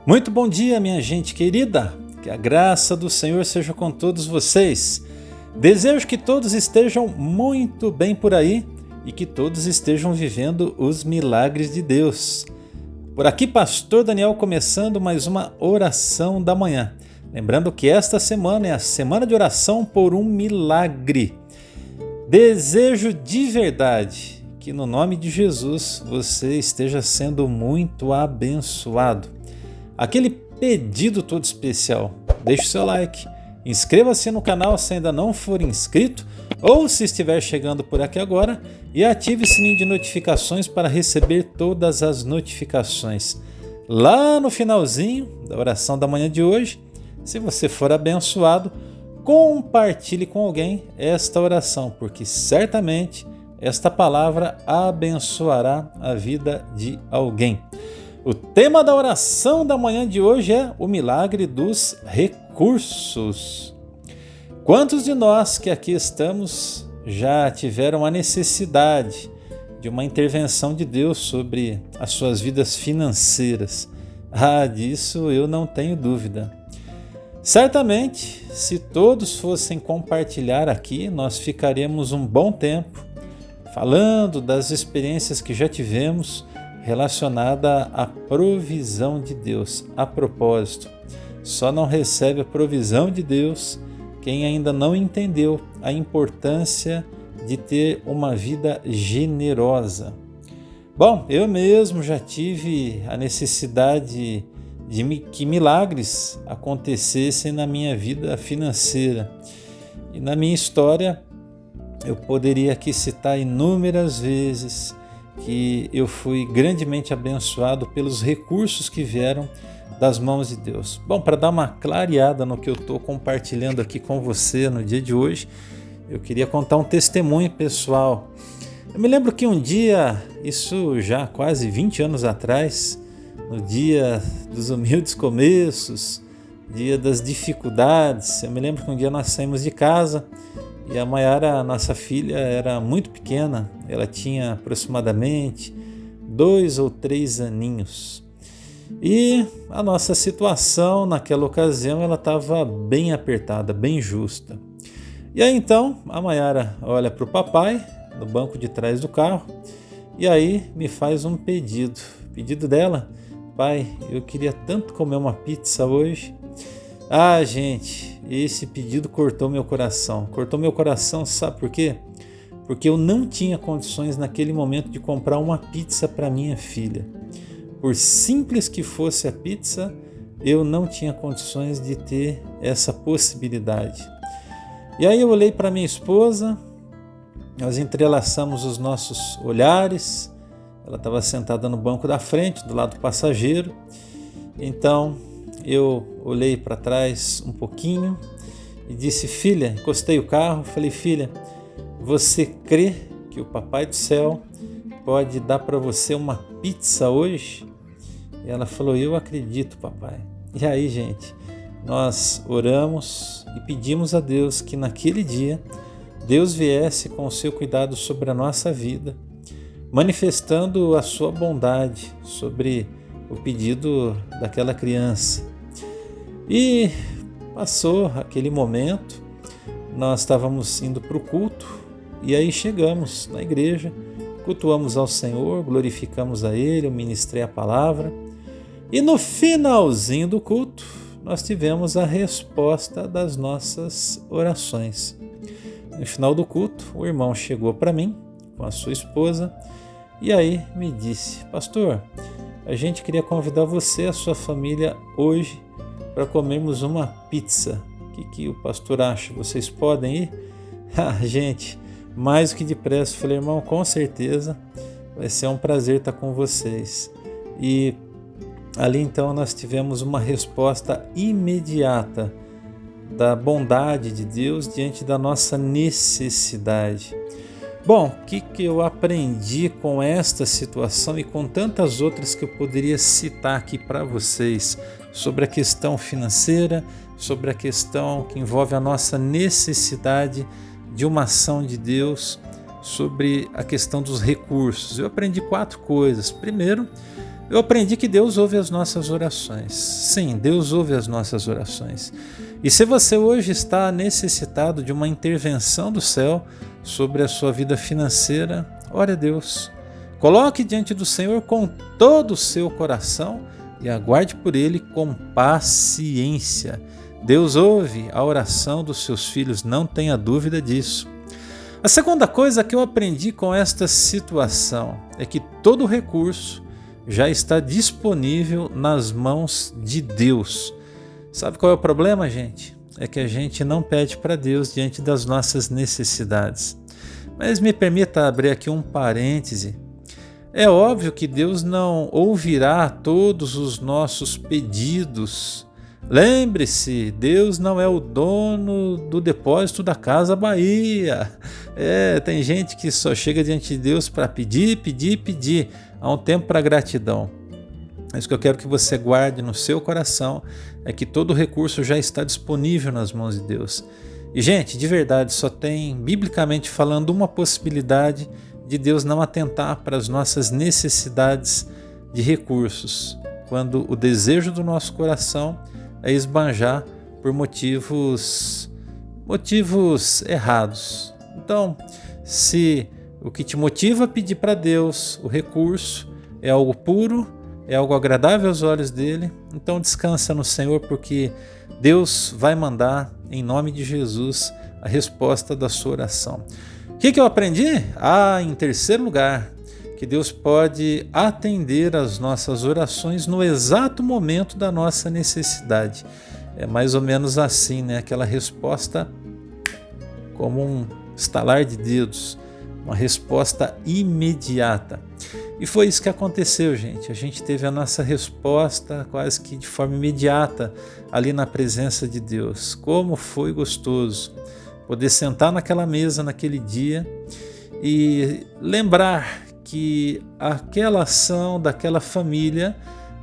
Muito bom dia, minha gente querida. Que a graça do Senhor seja com todos vocês. Desejo que todos estejam muito bem por aí e que todos estejam vivendo os milagres de Deus. Por aqui, Pastor Daniel, começando mais uma oração da manhã. Lembrando que esta semana é a semana de oração por um milagre. Desejo de verdade que no nome de Jesus você esteja sendo muito abençoado. Aquele pedido todo especial, deixe o seu like, inscreva-se no canal se ainda não for inscrito ou se estiver chegando por aqui agora e ative o sininho de notificações para receber todas as notificações. Lá no finalzinho da oração da manhã de hoje, se você for abençoado, compartilhe com alguém esta oração, porque certamente esta palavra abençoará a vida de alguém. O tema da oração da manhã de hoje é o milagre dos recursos. Quantos de nós que aqui estamos já tiveram a necessidade de uma intervenção de Deus sobre as suas vidas financeiras? Disso eu não tenho dúvida. Certamente, se todos fossem compartilhar aqui, nós ficaríamos um bom tempo falando das experiências que já tivemos relacionada à provisão de Deus. A propósito, só não recebe a provisão de Deus quem ainda não entendeu a importância de ter uma vida generosa. Bom, eu mesmo já tive a necessidade de que milagres acontecessem na minha vida financeira. E na minha história, eu poderia aqui citar inúmeras vezes que eu fui grandemente abençoado pelos recursos que vieram das mãos de Deus. Bom, para dar uma clareada no que eu estou compartilhando aqui com você no dia de hoje, eu queria contar um testemunho pessoal. Eu me lembro que um dia, isso já quase 20 anos atrás, no dia dos humildes começos, dia das dificuldades, eu me lembro que um dia nós saímos de casa e a Maiara, nossa filha, era muito pequena, ela tinha aproximadamente 2 ou 3 aninhos. E a nossa situação naquela ocasião ela estava bem apertada, bem justa. E aí então a Maiara olha para o papai no banco de trás do carro e aí me faz um pedido. O pedido dela: pai, eu queria tanto comer uma pizza hoje. Gente, esse pedido cortou meu coração. Cortou meu coração, sabe por quê? Porque eu não tinha condições naquele momento de comprar uma pizza para minha filha. Por simples que fosse a pizza, eu não tinha condições de ter essa possibilidade. E aí eu olhei para minha esposa, nós entrelaçamos os nossos olhares. Ela estava sentada no banco da frente, do lado do passageiro. Então eu olhei para trás um pouquinho e disse: filha, encostei o carro, falei: filha, você crê que o Papai do Céu pode dar para você uma pizza hoje? E ela falou: eu acredito, papai. E aí, gente, nós oramos e pedimos a Deus que naquele dia Deus viesse com o seu cuidado sobre a nossa vida, manifestando a sua bondade sobre o pedido daquela criança. E passou aquele momento, nós estávamos indo para o culto e aí chegamos na igreja, cultuamos ao Senhor, glorificamos a Ele, eu ministrei a palavra e no finalzinho do culto nós tivemos a resposta das nossas orações. No final do culto, o irmão chegou para mim com a sua esposa e aí me disse: pastor, a gente queria convidar você e a sua família hoje para comermos uma pizza. O que o pastor acha? Vocês podem ir? Gente, mais do que depressa. Falei: irmão, com certeza vai ser um prazer estar com vocês. E ali então nós tivemos uma resposta imediata da bondade de Deus diante da nossa necessidade. Bom, o que eu aprendi com esta situação e com tantas outras que eu poderia citar aqui para vocês sobre a questão financeira, sobre a questão que envolve a nossa necessidade de uma ação de Deus, sobre a questão dos recursos? Eu aprendi 4 coisas. Primeiro, Eu aprendi que Deus ouve as nossas orações. Sim, Deus ouve as nossas orações. E se você hoje está necessitado de uma intervenção do céu sobre a sua vida financeira, ore a Deus. Coloque diante do Senhor com todo o seu coração e aguarde por Ele com paciência. Deus ouve a oração dos seus filhos, não tenha dúvida disso. A segunda coisa que eu aprendi com esta situação é que todo recurso já está disponível nas mãos de Deus. Sabe qual é o problema, gente? É que a gente não pede para Deus diante das nossas necessidades. Mas me permita abrir aqui um parêntese. É óbvio que Deus não ouvirá todos os nossos pedidos. Lembre-se, Deus não é o dono do depósito da Casa Bahia. Tem gente que só chega diante de Deus para pedir, pedir, pedir. Há um tempo para gratidão. Mas o que eu quero que você guarde no seu coração é que todo recurso já está disponível nas mãos de Deus. E, gente, de verdade, só tem, biblicamente falando, uma possibilidade de Deus não atentar para as nossas necessidades de recursos, quando o desejo do nosso coração é esbanjar por motivos errados. Então, se o que te motiva a pedir para Deus o recurso é algo puro, é algo agradável aos olhos dele, então descansa no Senhor, porque Deus vai mandar, em nome de Jesus, a resposta da sua oração. O que eu aprendi? Em terceiro lugar, que Deus pode atender às nossas orações no exato momento da nossa necessidade. É mais ou menos assim, né? Aquela resposta como um estalar de dedos, uma resposta imediata. E foi isso que aconteceu, gente. A gente teve a nossa resposta quase que de forma imediata ali na presença de Deus. Como foi gostoso poder sentar naquela mesa naquele dia e lembrar que aquela ação daquela família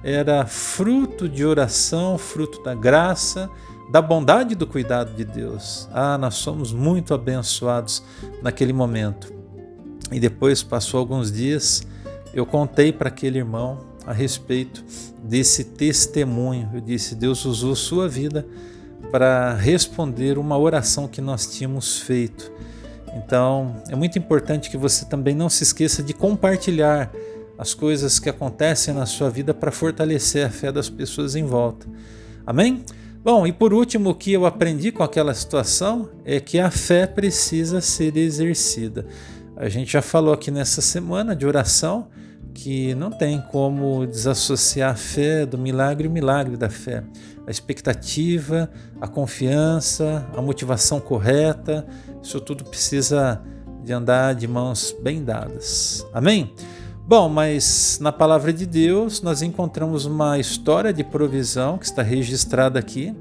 era fruto de oração, fruto da graça, da bondade e do cuidado de Deus. Nós somos muito abençoados naquele momento. E depois, passou alguns dias, eu contei para aquele irmão a respeito desse testemunho. Eu disse: Deus usou sua vida para responder uma oração que nós tínhamos feito. Então, é muito importante que você também não se esqueça de compartilhar as coisas que acontecem na sua vida para fortalecer a fé das pessoas em volta. Amém? Bom, e por último, o que eu aprendi com aquela situação é que a fé precisa ser exercida. A gente já falou aqui nessa semana de oração que não tem como desassociar a fé do milagre e o milagre da fé. A expectativa, a confiança, a motivação correta, isso tudo precisa de andar de mãos bem dadas. Amém? Bom, mas na palavra de Deus nós encontramos uma história de provisão que está registrada aqui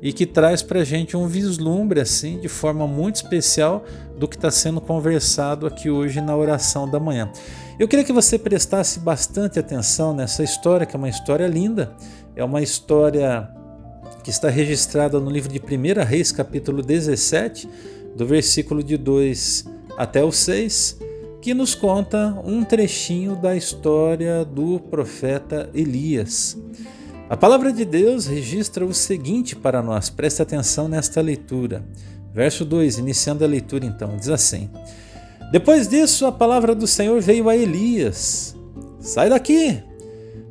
e que traz para a gente um vislumbre assim, de forma muito especial do que está sendo conversado aqui hoje na oração da manhã. Eu queria que você prestasse bastante atenção nessa história, que é uma história linda, é uma história que está registrada no livro de 1 Reis, capítulo 17, do versículo de 2 até o 6, que nos conta um trechinho da história do profeta Elias. A palavra de Deus registra o seguinte para nós, preste atenção nesta leitura. Verso 2, iniciando a leitura então, diz assim: Depois disso a palavra do Senhor veio a Elias: Sai daqui,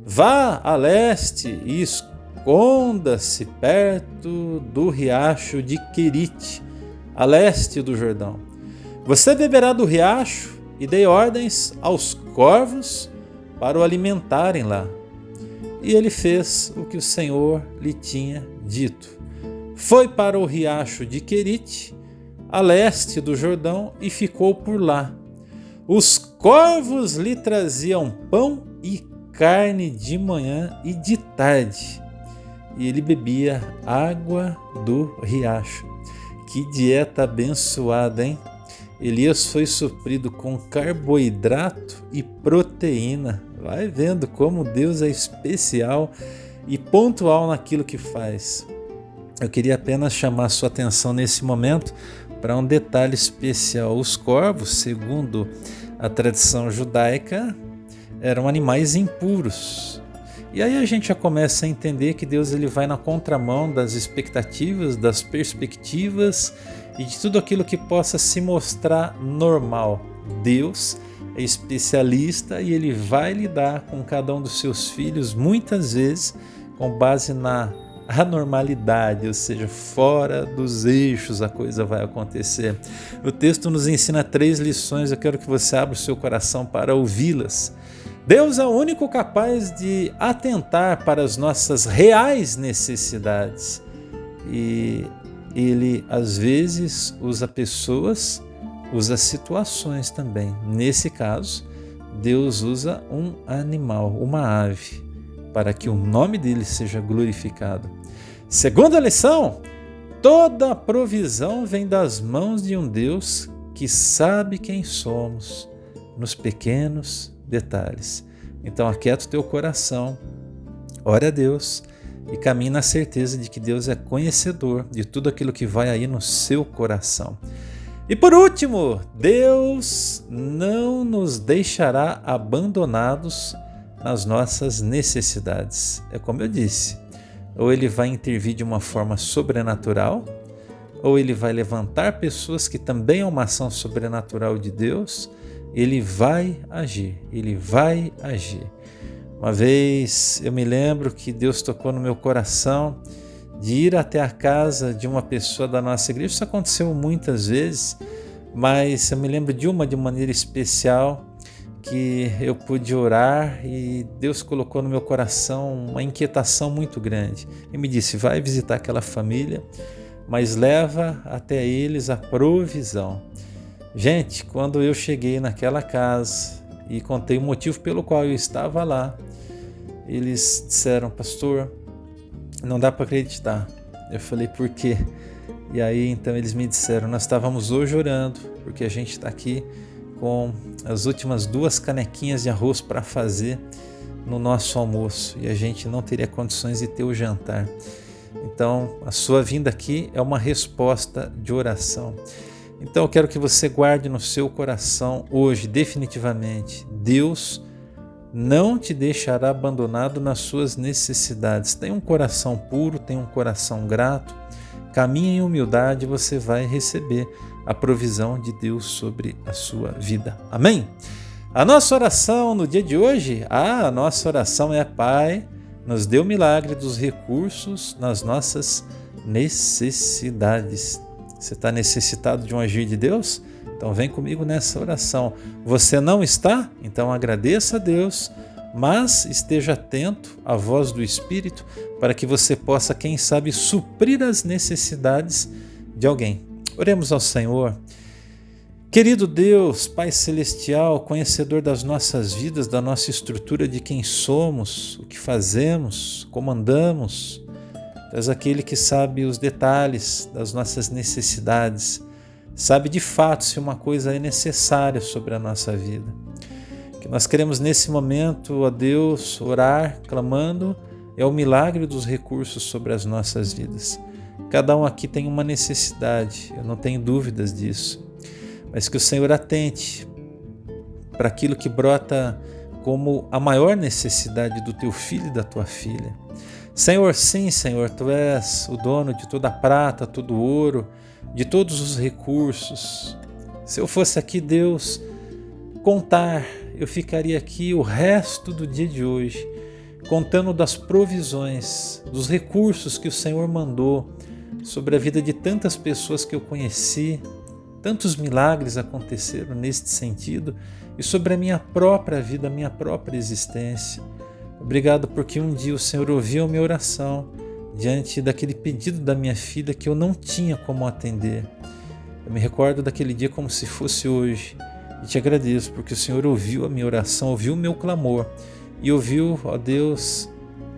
vá a leste e esconda-se perto do riacho de Querite, a leste do Jordão. Você beberá do riacho e dei ordens aos corvos para o alimentarem lá. E ele fez o que o Senhor lhe tinha dito. Foi para o riacho de Querite, a leste do Jordão, e ficou por lá. Os corvos lhe traziam pão e carne de manhã e de tarde, e ele bebia água do riacho. Que dieta abençoada, hein? Elias foi suprido com carboidrato e proteína. Vai vendo como Deus é especial e pontual naquilo que faz. Eu queria apenas chamar a sua atenção nesse momento para um detalhe especial. Os corvos, segundo a tradição judaica, eram animais impuros. E aí a gente já começa a entender que Deus ele vai na contramão das expectativas, das perspectivas e de tudo aquilo que possa se mostrar normal. Deus é especialista e ele vai lidar com cada um dos seus filhos muitas vezes com base na anormalidade, ou seja, fora dos eixos a coisa vai acontecer. O texto nos ensina 3 lições, eu quero que você abra o seu coração para ouvi-las. Deus é o único capaz de atentar para as nossas reais necessidades e Ele às vezes usa pessoas, usa situações também. Nesse caso, Deus usa um animal, uma ave, para que o nome dele seja glorificado. Segunda lição, toda provisão vem das mãos de um Deus que sabe quem somos nos pequenos detalhes. Então aquieta o teu coração, ore a Deus e caminhe na certeza de que Deus é conhecedor de tudo aquilo que vai aí no seu coração. E por último, Deus não nos deixará abandonados nas nossas necessidades. É como eu disse, ou Ele vai intervir de uma forma sobrenatural, ou Ele vai levantar pessoas que também é uma ação sobrenatural de Deus. Ele vai agir, Ele vai agir. Uma vez eu me lembro que Deus tocou no meu coração de ir até a casa de uma pessoa da nossa igreja. Isso aconteceu muitas vezes, mas eu me lembro de maneira especial que eu pude orar e Deus colocou no meu coração uma inquietação muito grande. E me disse, vai visitar aquela família, mas leva até eles a provisão. Gente, quando eu cheguei naquela casa e contei o motivo pelo qual eu estava lá, eles disseram, pastor, não dá para acreditar. Eu falei, por quê? E aí então eles me disseram, nós estávamos hoje orando, porque a gente está aqui com as últimas 2 canequinhas de arroz para fazer no nosso almoço e a gente não teria condições de ter o jantar. Então a sua vinda aqui é uma resposta de oração. Então eu quero que você guarde no seu coração hoje, definitivamente, Deus não te deixará abandonado nas suas necessidades. Tenha um coração puro, tenha um coração grato, caminhe em humildade e você vai receber a provisão de Deus sobre a sua vida. Amém? A nossa oração no dia de hoje, a nossa oração é: Pai, nos dê o milagre dos recursos nas nossas necessidades. Você está necessitado de um agir de Deus? Então vem comigo nessa oração. Você não está? Então agradeça a Deus, mas esteja atento à voz do Espírito para que você possa, quem sabe, suprir as necessidades de alguém. Oremos ao Senhor. Querido Deus, Pai Celestial, conhecedor das nossas vidas, da nossa estrutura, de quem somos, o que fazemos, como andamos, Tu és aquele que sabe os detalhes das nossas necessidades, sabe de fato se uma coisa é necessária sobre a nossa vida. Que nós queremos nesse momento, ó Deus, orar, clamando, é o milagre dos recursos sobre as nossas vidas. Cada um aqui tem uma necessidade, eu não tenho dúvidas disso, mas que o Senhor atente para aquilo que brota como a maior necessidade do teu filho e da tua filha. Senhor, sim, Senhor, Tu és o dono de toda a prata, todo o ouro, de todos os recursos. Se eu fosse aqui, Deus, contar, eu ficaria aqui o resto do dia de hoje, contando das provisões, dos recursos que o Senhor mandou sobre a vida de tantas pessoas que eu conheci. Tantos milagres aconteceram neste sentido e sobre a minha própria vida, a minha própria existência. Obrigado porque um dia o Senhor ouviu a minha oração diante daquele pedido da minha filha que eu não tinha como atender. Eu me recordo daquele dia como se fosse hoje e te agradeço porque o Senhor ouviu a minha oração, ouviu o meu clamor e ouviu, ó Deus,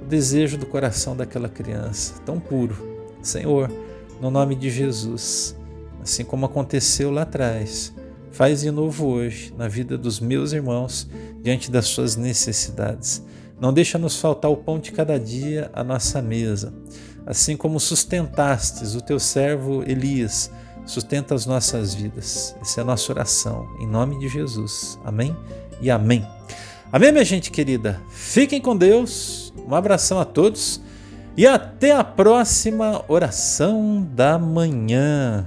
o desejo do coração daquela criança tão puro. Senhor, no nome de Jesus, assim como aconteceu lá atrás, faz de novo hoje na vida dos meus irmãos diante das suas necessidades. Não deixa nos faltar o pão de cada dia à nossa mesa. Assim como sustentastes o teu servo Elias, sustenta as nossas vidas. Essa é a nossa oração, em nome de Jesus. Amém e amém. Amém, minha gente querida. Fiquem com Deus. Um abração a todos e até a próxima oração da manhã.